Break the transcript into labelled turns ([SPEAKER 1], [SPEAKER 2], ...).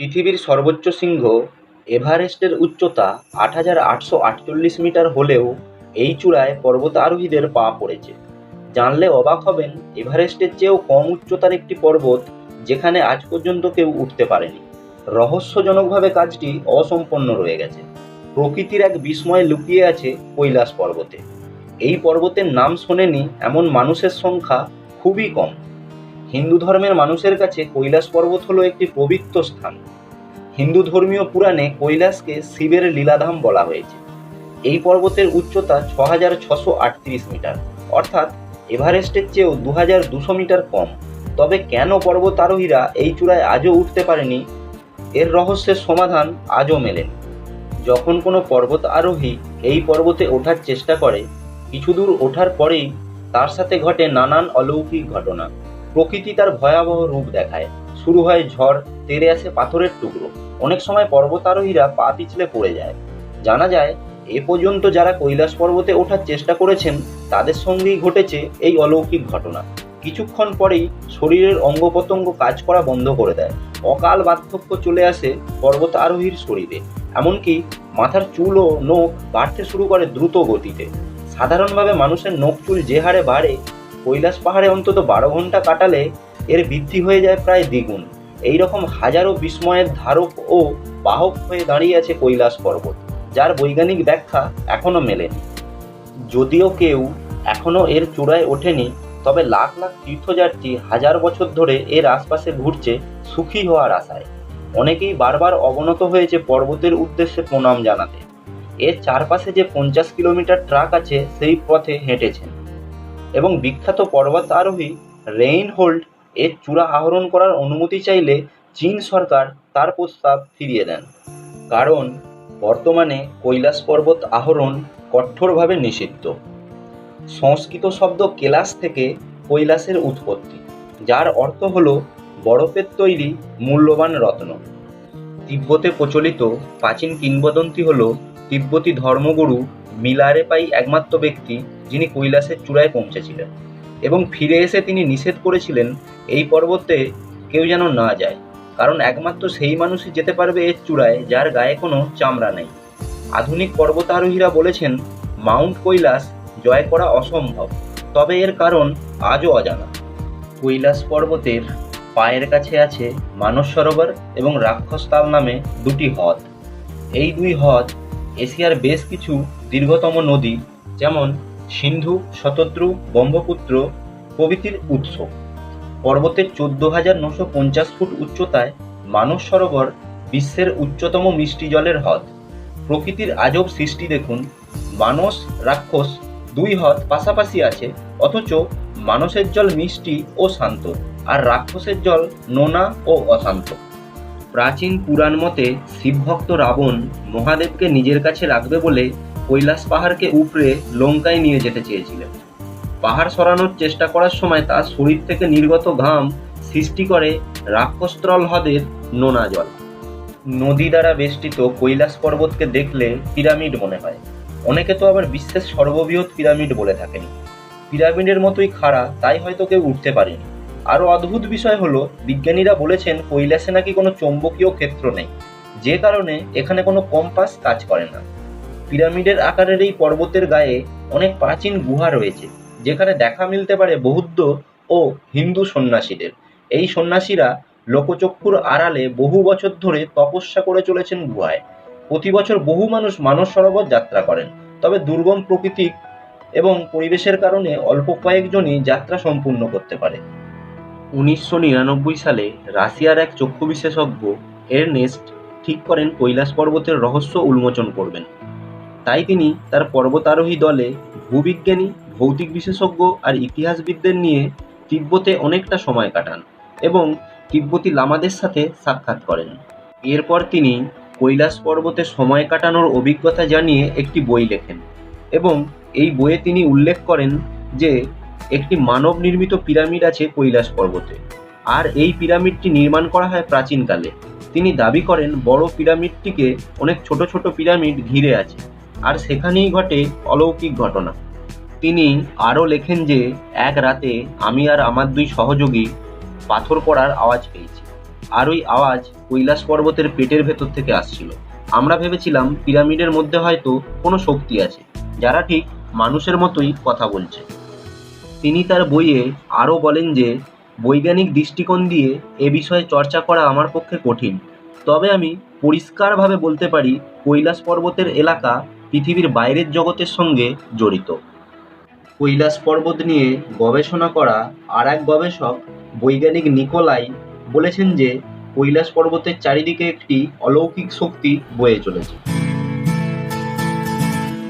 [SPEAKER 1] পৃথিবীর সর্বোচ্চ শৃঙ্গ এভারেস্টের উচ্চতা ৮,৮৪৮ মিটার হলেও এই চূড়ায় পর্বতারোহীদের পা পড়েছে। জানলে অবাক হবেন, এভারেস্টের চেয়েও কম উচ্চতার একটি পর্বত যেখানে আজ পর্যন্ত কেউ উঠতে পারেনি। রহস্যজনকভাবে কাজটি অসম্পন্ন রয়ে গেছে। প্রকৃতির এক বিস্ময় লুকিয়ে আছে কৈলাস পর্বতে। এই পর্বতের নাম শোনেনি এমন মানুষের সংখ্যা খুবই কম। হিন্দু ধর্মের মানুষের কাছে কৈলাস পর্বত হলো একটি পবিত্র স্থান। হিন্দু ধর্মীয় পুরাণে কৈলাসকে শিবের লীলাধাম বলা হয়েছে। এই পর্বতের উচ্চতা ৬,৬৩৮ মিটার, অর্থাৎ এভারেস্টের চেয়েও ২,২০০ মিটার কম। তবে কেন পর্বতারোহীরা এই চূড়ায় আজও উঠতে পারেনি, এর রহস্যের সমাধান আজও মেলেনি। যখন কোনো পর্বত আরোহী এই পর্বতে ওঠার চেষ্টা করে, কিছু দূর ওঠার পরেই তার সাথে ঘটে নানান অলৌকিক ঘটনা। প্রকৃতি তার ভয়াবহ রূপ দেখায়। শুরু হয় ঝড়, তেড়ে আসে পাথরের টুকরো। অনেক সময় পর্বতারোহীরা পা পিছলে পড়ে যায়। জানা যায়, এ পর্যন্ত যারা কৈলাস পর্বতে ওঠার চেষ্টা করেছেন তাদের সঙ্গেই ঘটেছে এই অলৌকিক ঘটনা। কিছুক্ষণ পরেই শরীরের অঙ্গ প্রত্যঙ্গ কাজ করা বন্ধ করে দেয়। অকাল বার্ধক্য চলে আসে পর্বত আরোহীর শরীরে। এমনকি মাথার চুল ও নখ বাড়তে শুরু করে দ্রুত গতিতে। সাধারণভাবে মানুষের নখ চুল যে হারে বাড়ে, কৈলাস পাহাড়ে অন্তত ১২ ঘন্টা কাটালে এর বৃদ্ধি হয়ে যায় প্রায় দ্বিগুণ। এইরকম হাজারো বিস্ময়ের ধারক ও বাহক হয়ে দাঁড়িয়ে আছে কৈলাস পর্বত, যার বৈজ্ঞানিক ব্যাখ্যা এখনো মেলেনি। যদিও কেউ এখনো এর চূড়ায় ওঠেনি, তবে লাখ লাখ তীর্থযাত্রী হাজার বছর ধরে এর আশপাশে ঘুরছে সুখী হওয়ার আশায়। অনেকেই বারবার অবনত হয়েছে পর্বতের উদ্দেশ্যে প্রণাম জানাতে। এর চারপাশে যে ৫০ কিলোমিটার ট্র্যাক আছে সেই পথে হেঁটেছেন। এবং বিখ্যাত পর্বত আরোহী রেইনহোল্ড এর চূড়া আরোহণ করার অনুমতি চাইলে চীন সরকার তার প্রস্তাব ফিরিয়ে দেন। কারণ বর্তমানে কৈলাস পর্বত আরোহণ কঠোরভাবে নিষিদ্ধ। সংস্কৃত শব্দ কেলাস থেকে কৈলাসের উৎপত্তি, যার অর্থ হল বরফের তৈরি মূল্যবান রত্ন। তিব্বতে প্রচলিত প্রাচীন কিংবদন্তি হল তিব্বতী ধর্মগুরু মিলারেপাই একমাত্র ব্যক্তি যিনি কৈলাসের চূড়ায় পৌঁছেছিলেন এবং ফিরে এসে তিনি নিষেধ করেছিলেন এই পর্বতে কেউ যেন না যায়, কারণ একমাত্র সেই মানুষই যেতে পারবে এর চূড়ায় যার গায়ে কোনো চামড়া নেই। আধুনিক পর্বতারোহীরা বলেছেন মাউন্ট কৈলাস জয় করা অসম্ভব, তবে এর কারণ আজও অজানা। কৈলাস পর্বতের পায়ের কাছে আছে মানস সরোবর এবং রাক্ষসতাল নামে দুটি হ্রদ। এই দুই হ্রদ এশিয়ার বেশ কিছু দীর্ঘতম নদী, যেমন সিন্ধু, শতদ্রু, ব্রহ্মপুত্র প্রভৃতির উৎস। পর্বতের ১৪,৯৫০ ফুট উচ্চতায় মানস সরোবর বিশ্বের উচ্চতম মিষ্টি জলের হ্রদ। প্রকৃতির আজব সৃষ্টি দেখুন, মানস, রাক্ষস দুই হ্রদ পাশাপাশি আছে, অথচ মানসের জল মিষ্টি ও শান্ত, আর রাক্ষসের জল নোনা ও অশান্ত। প্রাচীন পুরাণ মতে শিবভক্ত রাবণ মহাদেবকে নিজের কাছে রাখবে বলে কৈলাস পাহাড়কে উপড়ে লঙ্কায় নিয়ে যেতে চেয়েছিলেন। পাহাড় সরানোর চেষ্টা করার সময় তার শরীর থেকে নির্গত ঘাম সৃষ্টি করে রাক্ষসত্রল হ্রদের নোনা জল। নদী দ্বারা বেষ্টিত কৈলাস পর্বতকে দেখলে পিরামিড মনে হয়। অনেকে তো আবার বিশ্বের সর্ববৃহৎ পিরামিড বলে থাকেন। পিরামিডের মতোই খাড়া, তাই হয়তো কেউ উঠতে পারেনি। আরও অদ্ভুত বিষয় হলো, বিজ্ঞানীরা বলেছেন কৈলাসে নাকি কোনো চৌম্বকীয় ক্ষেত্র নেই, যে কারণে এখানে কোনো কম্পাস কাজ করে না। পিরামিডের আকারের এই পর্বতের গায়ে অনেক প্রাচীন গুহা রয়েছে, যেখানে দেখা মিলতে পারে বৌদ্ধ ও হিন্দু সন্ন্যাসীদের। এই সন্ন্যাসীরা লোকচক্ষুর আড়ালে বহু বছর ধরে তপস্যা করে চলেছেন গুহায়। প্রতি বছর বহু মানুষ মানস সরোবর যাত্রা করেন, তবে দুর্গম প্রকৃতি এবং পরিবেশের কারণে অল্প কয়েকজনই যাত্রা সম্পূর্ণ করতে পারে। ১৯৯৯ সালে রাশিয়ার এক চক্ষু বিশেষজ্ঞ এরনেস্ট ঠিক করেন কৈলাস পর্বতের রহস্য উন্মোচন করবেন। তাই তিনি তার পর্বতারোহী দলে ভূবিজ্ঞানী, ভৌতিক বিশেষজ্ঞ আর ইতিহাসবিদদের নিয়ে তিব্বতে অনেকটা সময় কাটান এবং তিব্বতী লামাদের সাথে সাক্ষাৎ করেন। এরপর তিনি কৈলাস পর্বতে সময় কাটানোর অভিজ্ঞতা জানিয়ে একটি বই লেখেন এবং এই বইয়ে তিনি উল্লেখ করেন যে একটি মানব নির্মিত পিরামিড আছে কৈলাস পর্বতে, আর এই পিরামিডটি নির্মাণ করা হয় প্রাচীনকালে। তিনি দাবি করেন বড় পিরামিডটিকে অনেক ছোট ছোট পিরামিড ঘিরে আছে, আর সেখানেই ঘটে অলৌকিক ঘটনা। তিনি আরও লেখেন যে এক রাতে আমি আর আমার দুই সহযোগী পাথর পড়ার আওয়াজ পেয়েছি। আর ওই আওয়াজ কৈলাস পর্বতের পেটের ভেতর থেকে আসছিল। আমরা ভেবেছিলাম পিরামিডের মধ্যে হয়তো কোনো শক্তি আছে, যারা ঠিক মানুষের মতোই কথা বলছে। তিনি তার বইয়ে আরও বলেন যে বৈজ্ঞানিক দৃষ্টিকোণ দিয়ে এ বিষয়ে চর্চা করা আমার পক্ষে কঠিন, তবে আমি পরিষ্কারভাবে বলতে পারি কৈলাস পর্বতের এলাকা পৃথিবীর বাইরের জগতের সঙ্গে জড়িত। কৈলাস পর্বত নিয়ে গবেষণা করা আর এক গবেষক বৈজ্ঞানিক নিকোলাই বলেছেন যে কৈলাস পর্বতের চারিদিকে একটি অলৌকিক শক্তি বয়ে চলেছে।